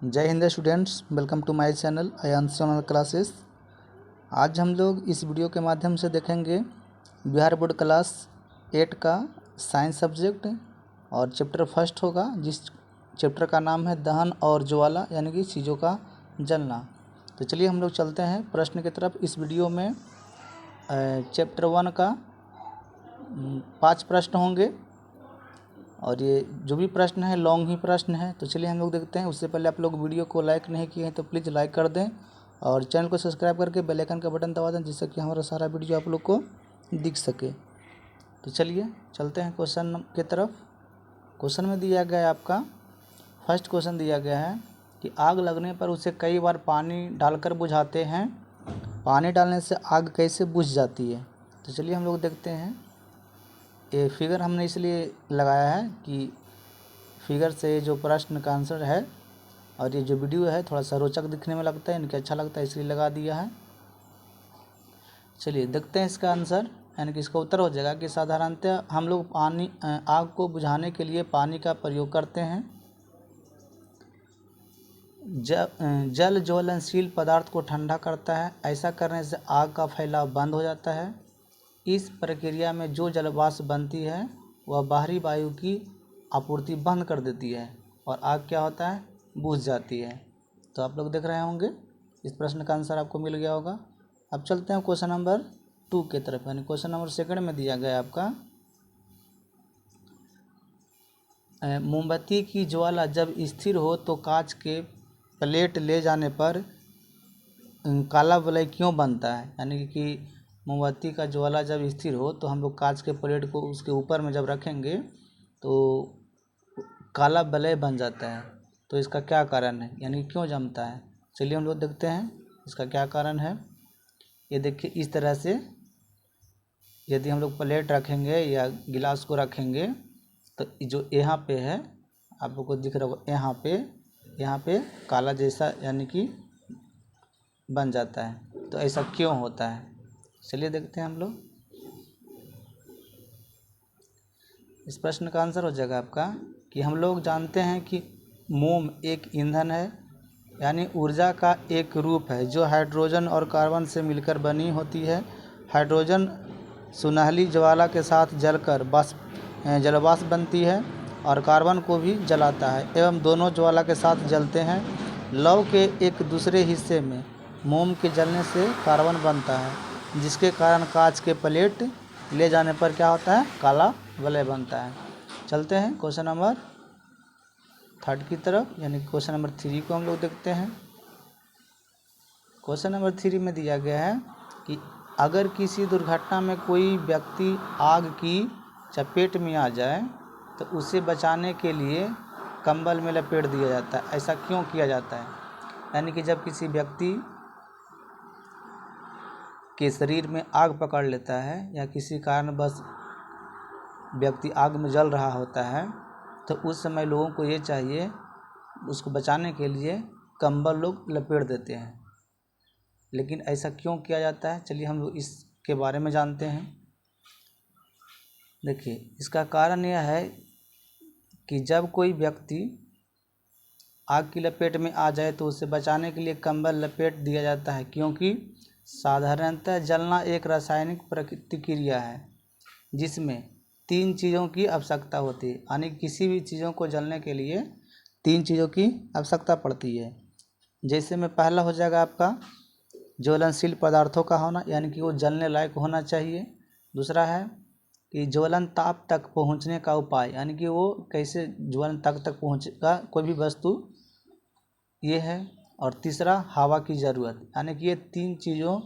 जय हिंद students, welcome to my channel Aayansh online classes. आज हम लोग इस वीडियो के माध्यम से देखेंगे बिहार बोर्ड क्लास 8 का साइंस सब्जेक्ट और चैप्टर फर्स्ट होगा, जिस चैप्टर का नाम है दहन और ज्वाला यानी कि चीज़ों का जलना। तो चलिए हम लोग चलते हैं प्रश्न की तरफ। इस वीडियो में चैप्टर 1 का 5 प्रश्न होंगे और ये जो भी प्रश्न है लॉन्ग ही प्रश्न है। तो चलिए हम लोग देखते हैं। उससे पहले आप लोग वीडियो को लाइक नहीं किए हैं तो प्लीज़ लाइक कर दें और चैनल को सब्सक्राइब करके बेल आइकन का बटन दबा दें, जिससे कि हमारा सारा वीडियो आप लोग को दिख सके। तो चलिए चलते हैं क्वेश्चन की तरफ। क्वेश्चन में दिया गया है आपका फर्स्ट क्वेश्चन दिया गया है कि आग लगने पर उसे कई बार पानी डालकर बुझाते हैं, पानी डालने से आग कैसे बुझ जाती है। तो चलिए हम लोग देखते हैं। ये फिगर हमने इसलिए लगाया है कि फिगर से जो प्रश्न का आंसर है और ये जो वीडियो है थोड़ा सा रोचक दिखने में लगता है, इनके अच्छा लगता है, इसलिए लगा दिया है। चलिए देखते हैं इसका आंसर, यानी कि इसका उत्तर हो जाएगा कि साधारणतः हम लोग आग को बुझाने के लिए पानी का प्रयोग करते हैं। जल ज्वलनशील पदार्थ को ठंडा करता है, ऐसा करने से आग का फैलाव बंद हो जाता है। इस प्रक्रिया में जो जलवाष्प बनती है वह बाहरी वायु की आपूर्ति बंद कर देती है और आग क्या होता है, बुझ जाती है। तो आप लोग देख रहे होंगे इस प्रश्न का आंसर आपको मिल गया होगा। अब चलते हैं क्वेश्चन नंबर 2 की तरफ, यानी क्वेश्चन नंबर 2 में दिया गया आपका मोमबत्ती की ज्वाला जब स्थिर हो तो कांच के प्लेट ले जाने पर काला वलय क्यों बनता है। यानी कि मोमबत्ती का ज्वाला जब स्थिर हो तो हम लोग कांच के प्लेट को उसके ऊपर में जब रखेंगे तो काला वलय बन जाता है। तो इसका क्या कारण है, यानी क्यों जमता है। चलिए हम लोग देखते हैं इसका क्या कारण है। ये देखिए इस तरह से यदि हम लोग प्लेट रखेंगे या गिलास को रखेंगे तो जो यहाँ पे है आप लोग को दिख रहा होगा, यहाँ पे काला जैसा यानी कि बन जाता है। तो ऐसा क्यों होता है, चलिए देखते हैं हम लोग। इस प्रश्न का आंसर हो जाएगा आपका कि हम लोग जानते हैं कि मोम एक ईंधन है, यानी ऊर्जा का एक रूप है जो हाइड्रोजन और कार्बन से मिलकर बनी होती है। हाइड्रोजन सुनहली ज्वाला के साथ जलकर जलवाष्प बनती है और कार्बन को भी जलाता है एवं दोनों ज्वाला के साथ जलते हैं। लौ के एक दूसरे हिस्से में मोम के जलने से कार्बन बनता है, जिसके कारण कांच के प्लेट ले जाने पर क्या होता है, काला वलय बनता है। चलते हैं क्वेश्चन नंबर 3 की तरफ, यानी क्वेश्चन नंबर 3 को हम लोग देखते हैं। क्वेश्चन नंबर 3 में दिया गया है कि अगर किसी दुर्घटना में कोई व्यक्ति आग की चपेट में आ जाए तो उसे बचाने के लिए कंबल में लपेट दिया जाता है, ऐसा क्यों किया जाता है। यानी कि जब किसी व्यक्ति के शरीर में आग पकड़ लेता है या किसी कारणवश व्यक्ति आग में जल रहा होता है तो उस समय लोगों को ये चाहिए, उसको बचाने के लिए कंबल लोग लपेट देते हैं। लेकिन ऐसा क्यों किया जाता है, चलिए हम लोग इसके बारे में जानते हैं। देखिए इसका कारण यह है कि जब कोई व्यक्ति आग की लपेट में आ जाए तो उसे बचाने के लिए कंबल लपेट दिया जाता है, क्योंकि साधारणतः जलना एक रासायनिक प्रतिक्रिया है जिसमें 3 चीज़ों की आवश्यकता होती है। यानी किसी भी चीज़ों को जलने के लिए 3 चीज़ों की आवश्यकता पड़ती है। जैसे में पहला हो जाएगा आपका ज्वलनशील पदार्थों का होना, यानी कि वो जलने लायक होना चाहिए। दूसरा है कि ज्वलन ताप तक पहुंचने का उपाय, यानी कि वो कैसे ज्वलन तक पहुंचेगा कोई भी वस्तु, ये है। और तीसरा हवा की ज़रूरत, यानी कि ये 3 चीज़ों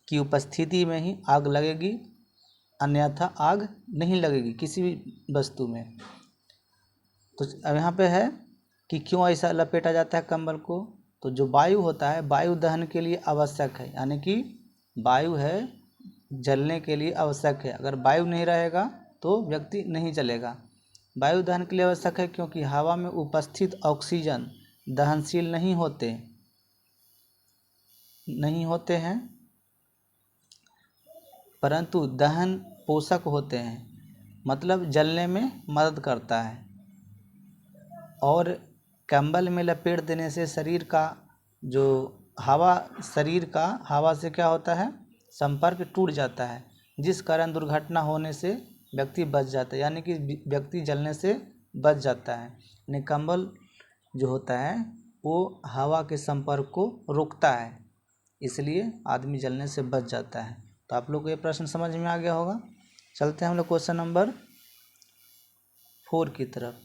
की उपस्थिति में ही आग लगेगी, अन्यथा आग नहीं लगेगी किसी भी वस्तु में। तो अब यहाँ पे है कि क्यों ऐसा लपेटा जाता है कंबल को। तो जो वायु होता है वायु दहन के लिए आवश्यक है, यानी कि वायु है जलने के लिए आवश्यक है। अगर वायु नहीं रहेगा तो व्यक्ति नहीं जलेगा। वायु दहन के लिए आवश्यक है क्योंकि हवा में उपस्थित ऑक्सीजन दहनशील नहीं होते हैं, परंतु दहन पोषक होते हैं, मतलब जलने में मदद करता है। और कंबल में लपेट देने से शरीर का जो शरीर का हवा से क्या होता है, संपर्क टूट जाता है, जिस कारण दुर्घटना होने से व्यक्ति बच जाता है, यानी कि व्यक्ति जलने से बच जाता है। यानी कंबल जो होता है वो हवा के संपर्क को रोकता है, इसलिए आदमी जलने से बच जाता है। तो आप लोग को ये प्रश्न समझ में आ गया होगा। चलते हैं हम लोग क्वेश्चन नंबर 4 की तरफ।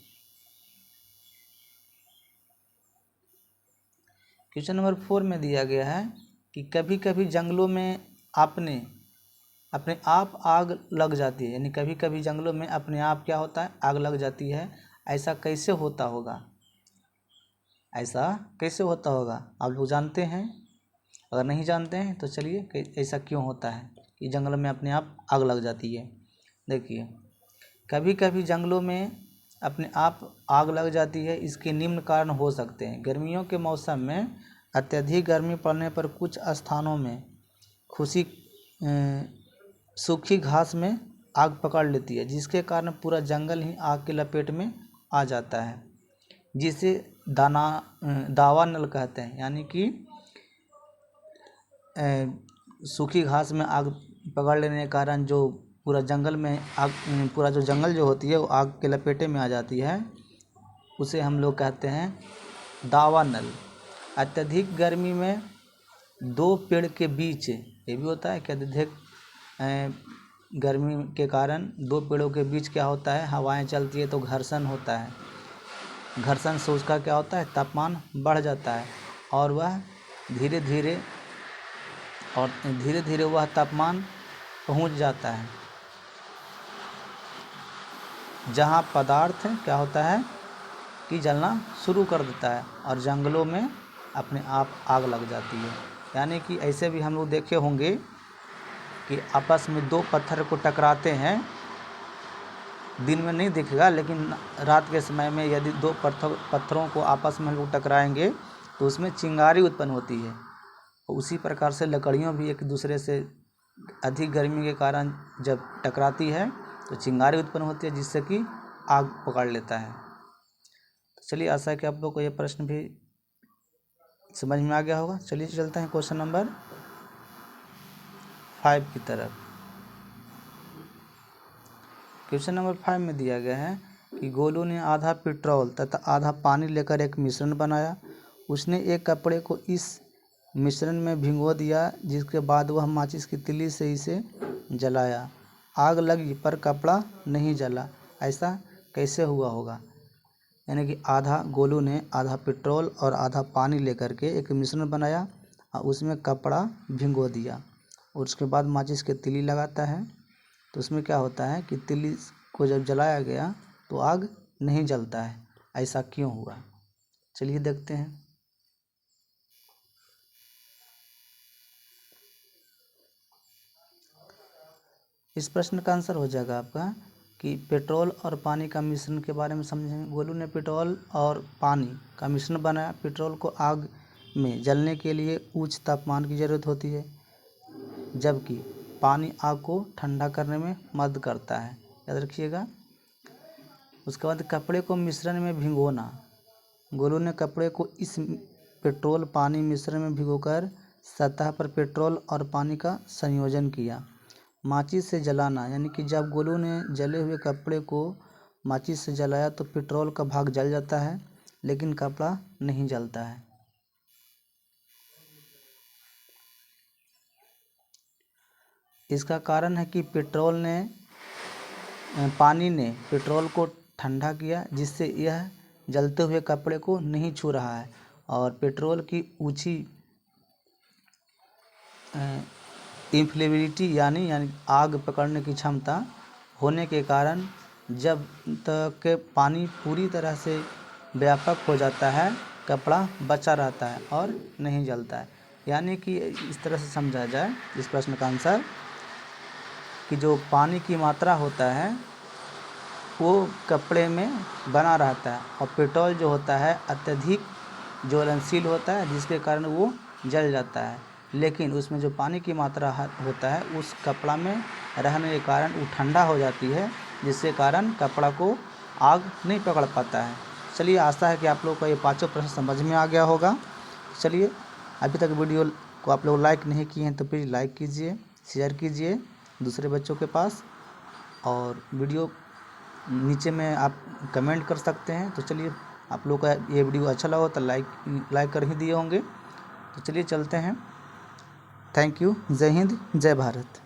क्वेश्चन नंबर 4 में दिया गया है कि कभी कभी जंगलों में अपने आप आग लग जाती है, यानी कभी कभी जंगलों में अपने आप क्या होता है, आग लग जाती है। ऐसा कैसे होता होगा, ऐसा कैसे होता होगा आप लोग जानते हैं? अगर नहीं जानते हैं तो चलिए ऐसा क्यों होता है कि जंगल में अपने आप आग लग जाती है। देखिए, कभी कभी जंगलों में अपने आप आग लग जाती है, इसके निम्न कारण हो सकते हैं। गर्मियों के मौसम में अत्यधिक गर्मी पड़ने पर कुछ स्थानों में सूखी घास में आग पकड़ लेती है, जिसके कारण पूरा जंगल ही आग की लपेट में आ जाता है, जिसे दावानल कहते हैं। यानी कि सूखी घास में आग पकड़ लेने के कारण जो पूरा जंगल में आग, पूरा जो जंगल जो होती है वो आग के लपेटे में आ जाती है, उसे हम लोग कहते हैं दावानल। अत्यधिक गर्मी में दो पेड़ के बीच, ये भी होता है कि अत्यधिक गर्मी के कारण दो पेड़ों के बीच क्या होता है, हवाएं चलती है तो घर्षण होता है। घर्षण से उसका क्या होता है, तापमान बढ़ जाता है और वह धीरे धीरे वह तापमान पहुंच जाता है जहां पदार्थ क्या होता है कि जलना शुरू कर देता है और जंगलों में अपने आप आग लग जाती है। यानी कि ऐसे भी हम लोग देखे होंगे कि आपस में दो पत्थर को टकराते हैं, दिन में नहीं दिखेगा लेकिन रात के समय में यदि दो पत्थरों को आपस में हम लोग टकराएंगे तो उसमें चिंगारी उत्पन्न होती है। उसी प्रकार से लकड़ियों भी एक दूसरे से अधिक गर्मी के कारण जब टकराती है तो चिंगारी उत्पन्न होती है, जिससे कि आग पकड़ लेता है। तो चलिए, आशा है कि आप लोग को ये प्रश्न भी समझ में आ गया होगा। चलिए चलते हैं क्वेश्चन नंबर 5 की तरफ। क्वेश्चन नंबर 5 में दिया गया है कि गोलू ने आधा पेट्रोल तथा आधा पानी लेकर एक मिश्रण बनाया। उसने एक कपड़े को इस मिश्रण में भिगो दिया, जिसके बाद वह माचिस की तीली से इसे जलाया। आग लगी पर कपड़ा नहीं जला, ऐसा कैसे हुआ होगा? यानी कि गोलू ने आधा पेट्रोल और आधा पानी लेकर के एक मिश्रण बनाया और उसमें कपड़ा भिगो दिया और उसके बाद माचिस की तीली लगाता है, तो उसमें क्या होता है कि तीली को जब जलाया गया तो आग नहीं जलता है। ऐसा क्यों हुआ? चलिए देखते हैं। इस प्रश्न का आंसर हो जाएगा आपका कि पेट्रोल और पानी का मिश्रण के बारे में समझेंगे। गोलू ने पेट्रोल और पानी का मिश्रण बनाया। पेट्रोल को आग में जलने के लिए उच्च तापमान की ज़रूरत होती है, जबकि पानी आग को ठंडा करने में मदद करता है, याद रखिएगा। उसके बाद कपड़े को मिश्रण में भिगोना। गोलू ने कपड़े को इस पेट्रोल पानी मिश्रण में भिगोकर सतह पर पेट्रोल और पानी का संयोजन किया। माचिस से जलाना, यानी कि जब गोलू ने जले हुए कपड़े को माचिस से जलाया तो पेट्रोल का भाग जल जाता है लेकिन कपड़ा नहीं जलता है। इसका कारण है कि पानी ने पेट्रोल को ठंडा किया, जिससे यह जलते हुए कपड़े को नहीं छू रहा है और पेट्रोल की ऊंची इन्फ्लेबिलिटी यानी आग पकड़ने की क्षमता होने के कारण जब तक पानी पूरी तरह से व्यापक हो जाता है, कपड़ा बचा रहता है और नहीं जलता है। यानी कि इस तरह से समझा जाए इस प्रश्न का आंसर कि जो पानी की मात्रा होता है वो कपड़े में बना रहता है और पेट्रोल जो होता है अत्यधिक ज्वलनशील होता है, जिसके कारण वो जल जाता है। लेकिन उसमें जो पानी की मात्रा होता है उस कपड़ा में रहने के कारण वो ठंडा हो जाती है, जिसके कारण कपड़ा को आग नहीं पकड़ पाता है। चलिए, आशा है कि आप लोगों को ये पाँचों प्रश्न समझ में आ गया होगा। चलिए, अभी तक वीडियो को आप लोग लाइक नहीं किए हैं तो प्लीज़ लाइक कीजिए, शेयर कीजिए दूसरे बच्चों के पास, और वीडियो नीचे में आप कमेंट कर सकते हैं। तो चलिए, आप लोग का ये वीडियो अच्छा लगा तो लाइक कर ही दिए होंगे। तो चलिए चलते हैं। Thank you. जय हिंद, जय भारत।